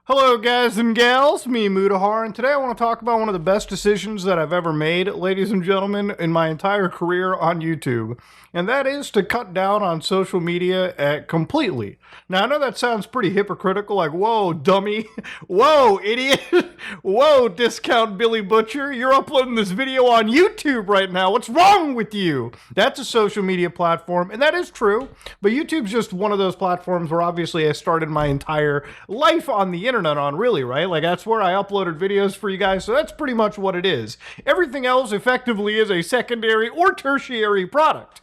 Hello guys and gals, me Mudahar, and today I want to talk about one of the best decisions that I've ever made, ladies and gentlemen, in my entire career on YouTube. And that is to cut down on social media completely. Now I know that sounds pretty hypocritical, like, whoa, dummy, whoa, idiot, whoa, discount Billy Butcher, you're uploading this video on YouTube right now, what's wrong with you? That's a social media platform, and that is true, but YouTube's just one of those platforms where obviously I started my entire life on the internet on, really, right? Like, that's where I uploaded videos for you guys, so that's pretty much what it is. Everything else effectively is a secondary or tertiary product.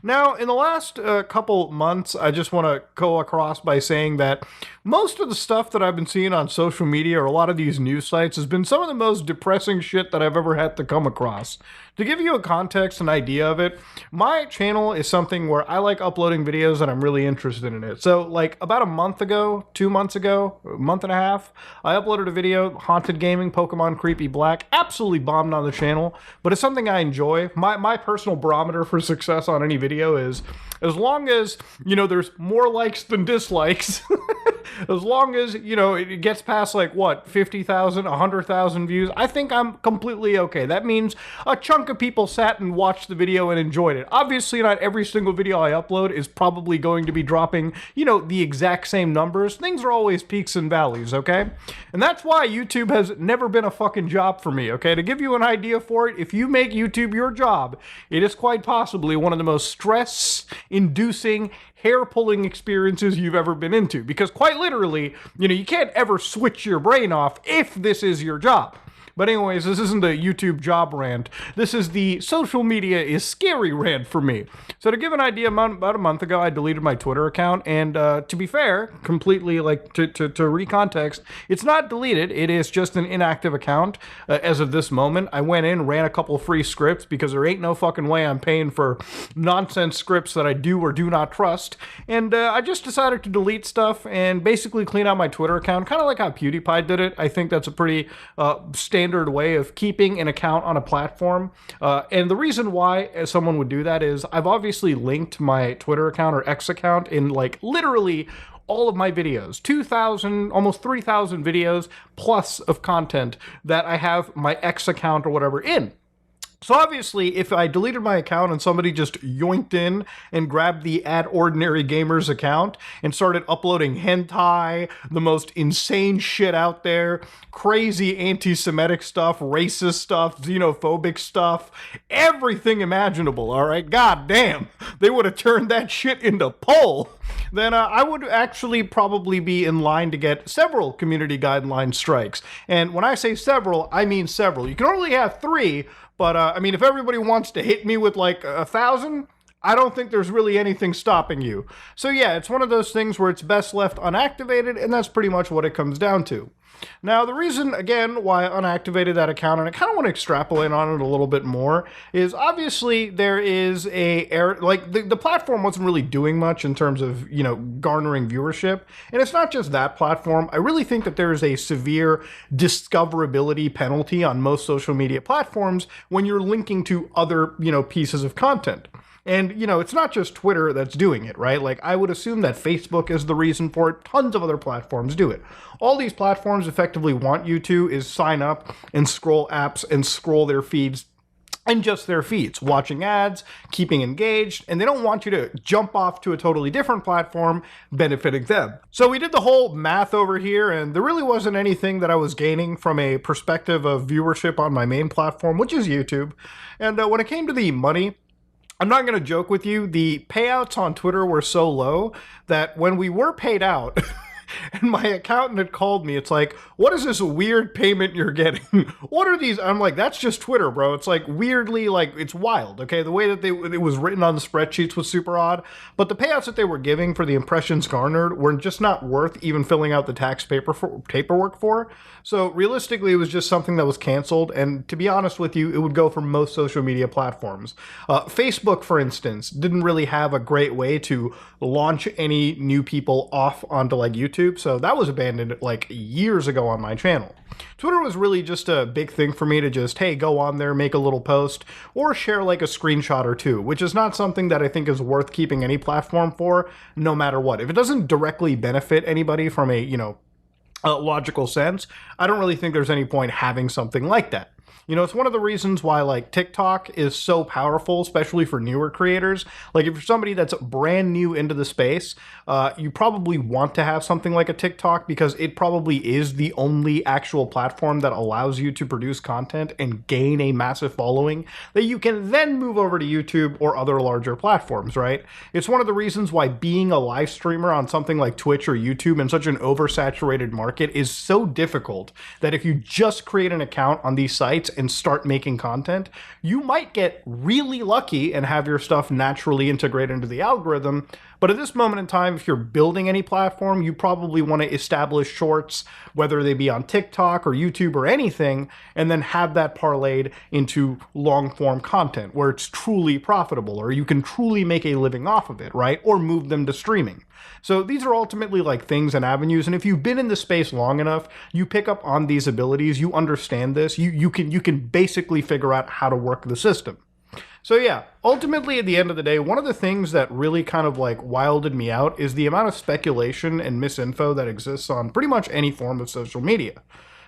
Now, in the last couple months, I just want to go across by saying that most of the stuff that I've been seeing on social media or a lot of these news sites has been some of the most depressing shit that I've ever had to come across. To give you a context and idea of it, my channel is something where I like uploading videos and I'm really interested in it. So, like, about a month ago, 2 months ago, a month and a half, I uploaded a video, Haunted Gaming, Pokemon Creepy Black. Absolutely bombed on the channel, but it's something I enjoy. My personal barometer for success on any video is, as long as, you know, there's more likes than dislikes, as long as, you know, it gets past, like, what, 50,000, 100,000 views, I think I'm completely okay. That means a chunk of people sat and watched the video and enjoyed it. Obviously, not every single video I upload is probably going to be dropping, you know, the exact same numbers. Things are always peaks and valleys, okay? And that's why YouTube has never been a fucking job for me, okay? To give you an idea for it, if you make YouTube your job, it is quite possibly one of the most stress-inducing, hair-pulling experiences you've ever been into. Because quite literally, you know, you can't ever switch your brain off if this is your job. But anyways, this isn't a YouTube job rant. This is the social media is scary rant for me. So to give an idea, about a month ago, I deleted my Twitter account. And to be fair, completely, like, to recontext, it's not deleted. It is just an inactive account as of this moment. I went in, ran a couple free scripts because there ain't no fucking way I'm paying for nonsense scripts that I do or do not trust. And I just decided to delete stuff and basically clean out my Twitter account, kind of like how PewDiePie did it. I think that's a pretty standard way of keeping an account on a platform. And the reason why someone would do that is I've obviously linked my Twitter account or X account in, like, literally all of my videos, 2,000, almost 3,000 videos plus of content that I have my X account or whatever in. So obviously, if I deleted my account and somebody just yoinked in and grabbed the @ordinary gamers account and started uploading hentai, the most insane shit out there, crazy anti-Semitic stuff, racist stuff, xenophobic stuff, everything imaginable, all right? God damn, they would have turned that shit into pole. Then I would actually probably be in line to get several community guideline strikes. And when I say several, I mean several. You can only have 3, but I mean, if everybody wants to hit me with like 1,000, I don't think there's really anything stopping you. So yeah, it's one of those things where it's best left unactivated, and that's pretty much what it comes down to. Now, the reason, again, why I unactivated that account, and I kind of want to extrapolate on it a little bit more, is obviously there is the platform wasn't really doing much in terms of, you know, garnering viewership. And it's not just that platform. I really think that there is a severe discoverability penalty on most social media platforms when you're linking to other, you know, pieces of content. And, you know, it's not just Twitter that's doing it, right? Like, I would assume that Facebook is the reason for it. Tons of other platforms do it. All these platforms effectively want you to is sign up and scroll apps and scroll their feeds and just their feeds, watching ads, keeping engaged, and they don't want you to jump off to a totally different platform benefiting them. So we did the whole math over here, and there really wasn't anything that I was gaining from a perspective of viewership on my main platform, which is YouTube. And when it came to the money, I'm not going to joke with you, the payouts on Twitter were so low that when we were paid out, and my accountant had called me, it's like, what is this weird payment you're getting? What are these? I'm like, that's just Twitter, bro. It's like weirdly, like, it's wild, okay? The way that it was written on the spreadsheets was super odd, but the payouts that they were giving for the impressions garnered were just not worth even filling out the tax paperwork for. So realistically, it was just something that was canceled, and to be honest with you, it would go for most social media platforms. Facebook, for instance, didn't really have a great way to launch any new people off onto, like, YouTube. So that was abandoned like years ago on my channel. Twitter was really just a big thing for me to just, hey, go on there, make a little post, or share like a screenshot or two, which is not something that I think is worth keeping any platform for, no matter what. If it doesn't directly benefit anybody from a, you know, logical sense, I don't really think there's any point having something like that. You know, it's one of the reasons why like TikTok is so powerful, especially for newer creators. Like if you're somebody that's brand new into the space, you probably want to have something like a TikTok because it probably is the only actual platform that allows you to produce content and gain a massive following that you can then move over to YouTube or other larger platforms, right? It's one of the reasons why being a live streamer on something like Twitch or YouTube in such an oversaturated market is so difficult that if you just create an account on these sites and start making content, you might get really lucky and have your stuff naturally integrate into the algorithm. But at this moment in time, if you're building any platform, you probably want to establish shorts, whether they be on TikTok or YouTube or anything, and then have that parlayed into long form content where it's truly profitable or you can truly make a living off of it, right? Or move them to streaming. So these are ultimately like things and avenues, and if you've been in the space long enough, you pick up on these abilities, you understand this, you can basically figure out how to work the system. So yeah, ultimately at the end of the day, one of the things that really kind of like wilded me out is the amount of speculation and misinfo that exists on pretty much any form of social media.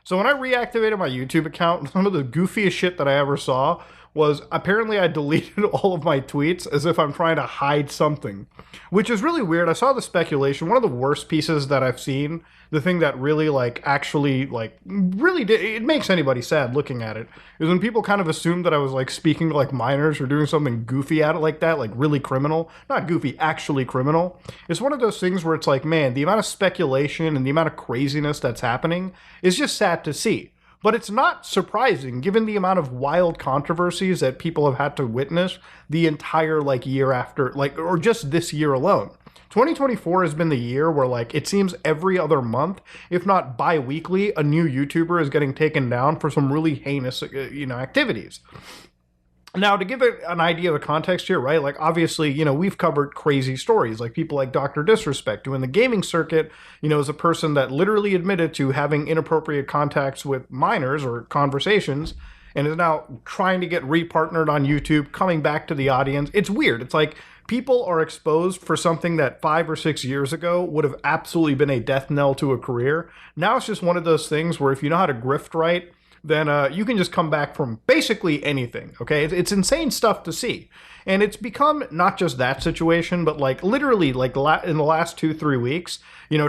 So when I reactivated my YouTube account, some of the goofiest shit that I ever saw was apparently I deleted all of my tweets as if I'm trying to hide something, which is really weird. I saw the speculation. One of the worst pieces that I've seen, the thing that really like actually like really did, it makes anybody sad looking at it, is when people kind of assumed that I was like speaking to like minors or doing something goofy at it like that, like really criminal. Not goofy, actually criminal. It's one of those things where it's like, man, the amount of speculation and the amount of craziness that's happening is just sad to see. But it's not surprising given the amount of wild controversies that people have had to witness the entire like year after, like, or just this year alone. 2024 has been the year where like it seems every other month, if not bi-weekly, a new YouTuber is getting taken down for some really heinous, activities. Now, to give it an idea of the context here, right? Like, obviously, we've covered crazy stories, like people like Dr. Disrespect, who in the gaming circuit, is a person that literally admitted to having inappropriate contacts with minors or conversations and is now trying to get repartnered on YouTube, coming back to the audience. It's weird. It's like people are exposed for something that 5 or 6 years ago would have absolutely been a death knell to a career. Now it's just one of those things where if you know how to grift right, then you can just come back from basically anything, okay? It's insane stuff to see. And it's become not just that situation, but like literally like in the last 2-3 weeks,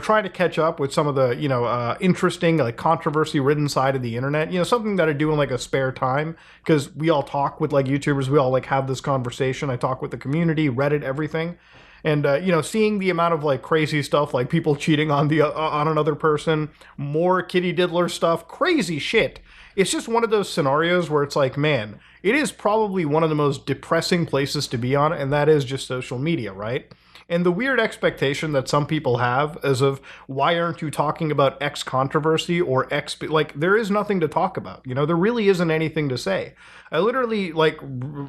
trying to catch up with some of the, interesting, like controversy-ridden side of the internet, something that I do in like a spare time, because we all talk with like YouTubers, we all like have this conversation. I talk with the community, Reddit, everything. And, seeing the amount of like crazy stuff, like people cheating on on another person, more kitty diddler stuff, crazy shit. It's just one of those scenarios where it's like, man, it is probably one of the most depressing places to be on, and that is just social media, right? And the weird expectation that some people have is of, why aren't you talking about X controversy or X, like, there is nothing to talk about, there really isn't anything to say. I literally, like,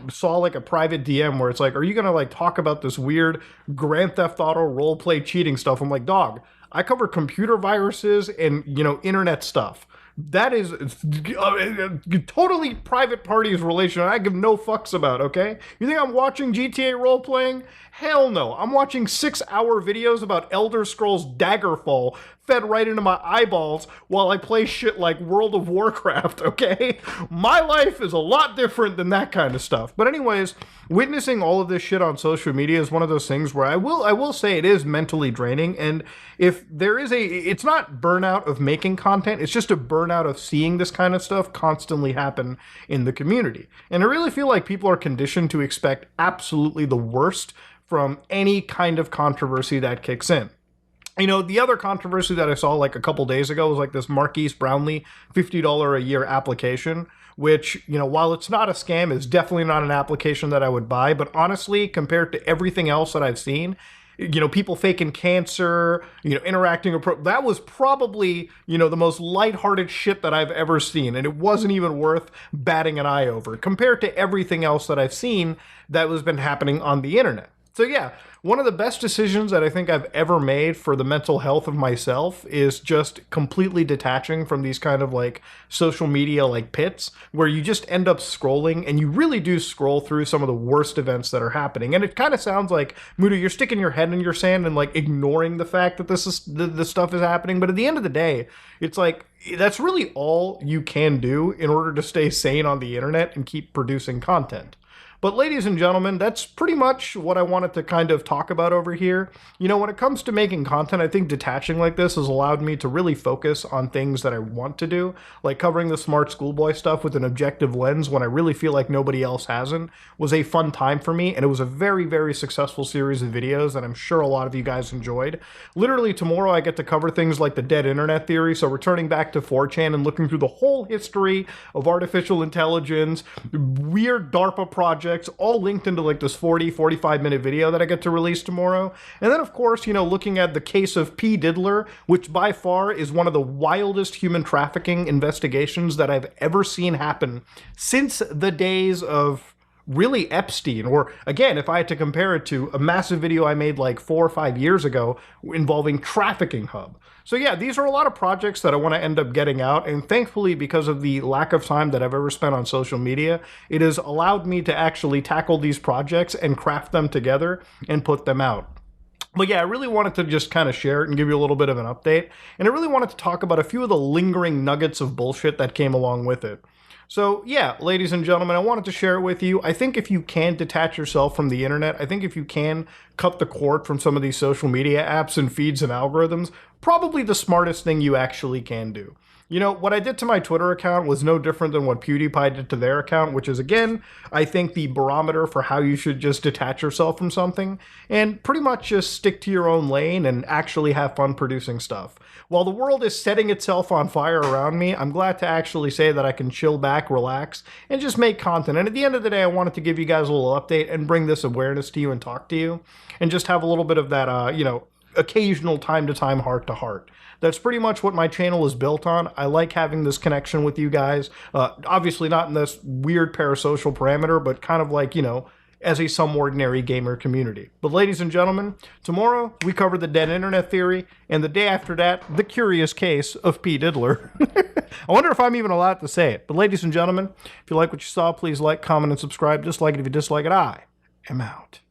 saw, like, a private DM where it's like, are you gonna, like, talk about this weird Grand Theft Auto roleplay cheating stuff? I'm like, dog, I cover computer viruses and, internet stuff. That is totally private parties relation I give no fucks about, okay? You think I'm watching GTA role-playing? Hell no. I'm watching 6-hour videos about Elder Scrolls Daggerfall fed right into my eyeballs while I play shit like World of Warcraft, okay? My life is a lot different than that kind of stuff. But anyways, witnessing all of this shit on social media is one of those things where I will say it is mentally draining, and if there is it's not burnout of making content, it's just a burnout of seeing this kind of stuff constantly happen in the community. And I really feel like people are conditioned to expect absolutely the worst from any kind of controversy that kicks in. The other controversy that I saw like a couple days ago was like this Marquise Brownlee $50 a year application, which, while it's not a scam, is definitely not an application that I would buy. But honestly, compared to everything else that I've seen, people faking cancer, interacting, that was probably, the most lighthearted shit that I've ever seen. And it wasn't even worth batting an eye over compared to everything else that I've seen that has been happening on the internet. So yeah, one of the best decisions that I think I've ever made for the mental health of myself is just completely detaching from these kind of like social media like pits where you just end up scrolling and you really do scroll through some of the worst events that are happening. And it kind of sounds like, Muda, you're sticking your head in your sand and like ignoring the fact that this stuff is happening. But at the end of the day, it's like that's really all you can do in order to stay sane on the internet and keep producing content. But ladies and gentlemen, that's pretty much what I wanted to kind of talk about over here. You know, when it comes to making content, I think detaching like this has allowed me to really focus on things that I want to do, like covering the smart schoolboy stuff with an objective lens when I really feel like nobody else hasn't, was a fun time for me, and it was a very, very successful series of videos that I'm sure a lot of you guys enjoyed. Literally tomorrow I get to cover things like the dead internet theory, so returning back to 4chan and looking through the whole history of artificial intelligence, weird DARPA projects, all linked into like this 45 minute video that I get to release tomorrow. And then of course, you know, looking at the case of P. Diddler, which by far is one of the wildest human trafficking investigations that I've ever seen happen since the days of really Epstein, or again, if I had to compare it to a massive video I made like 4 or 5 years ago involving Trafficking Hub. So yeah, these are a lot of projects that I want to end up getting out, and thankfully, because of the lack of time that I've ever spent on social media, it has allowed me to actually tackle these projects and craft them together and put them out. But yeah, I really wanted to just kind of share it and give you a little bit of an update, and I really wanted to talk about a few of the lingering nuggets of bullshit that came along with it. So yeah, ladies and gentlemen, I wanted to share it with you. I think if you can detach yourself from the internet, I think if you can cut the cord from some of these social media apps and feeds and algorithms, probably the smartest thing you actually can do. You know, what I did to my Twitter account was no different than what PewDiePie did to their account, which is, again, I think the barometer for how you should just detach yourself from something and pretty much just stick to your own lane and actually have fun producing stuff. While the world is setting itself on fire around me, I'm glad to actually say that I can chill back, relax, and just make content. And at the end of the day, I wanted to give you guys a little update and bring this awareness to you and talk to you and just have a little bit of that, you know, occasional time-to-time heart-to-heart. That's pretty much what my channel is built on. I like having this connection with you guys. Obviously not in this weird parasocial parameter, but kind of like, you know, as a some ordinary gamer community. But ladies and gentlemen, tomorrow we cover the dead internet theory, and the day after that, the curious case of P. Diddler. I wonder if I'm even allowed to say it. But ladies and gentlemen, if you like what you saw, please like, comment, and subscribe. Dislike it if you dislike it. I am out.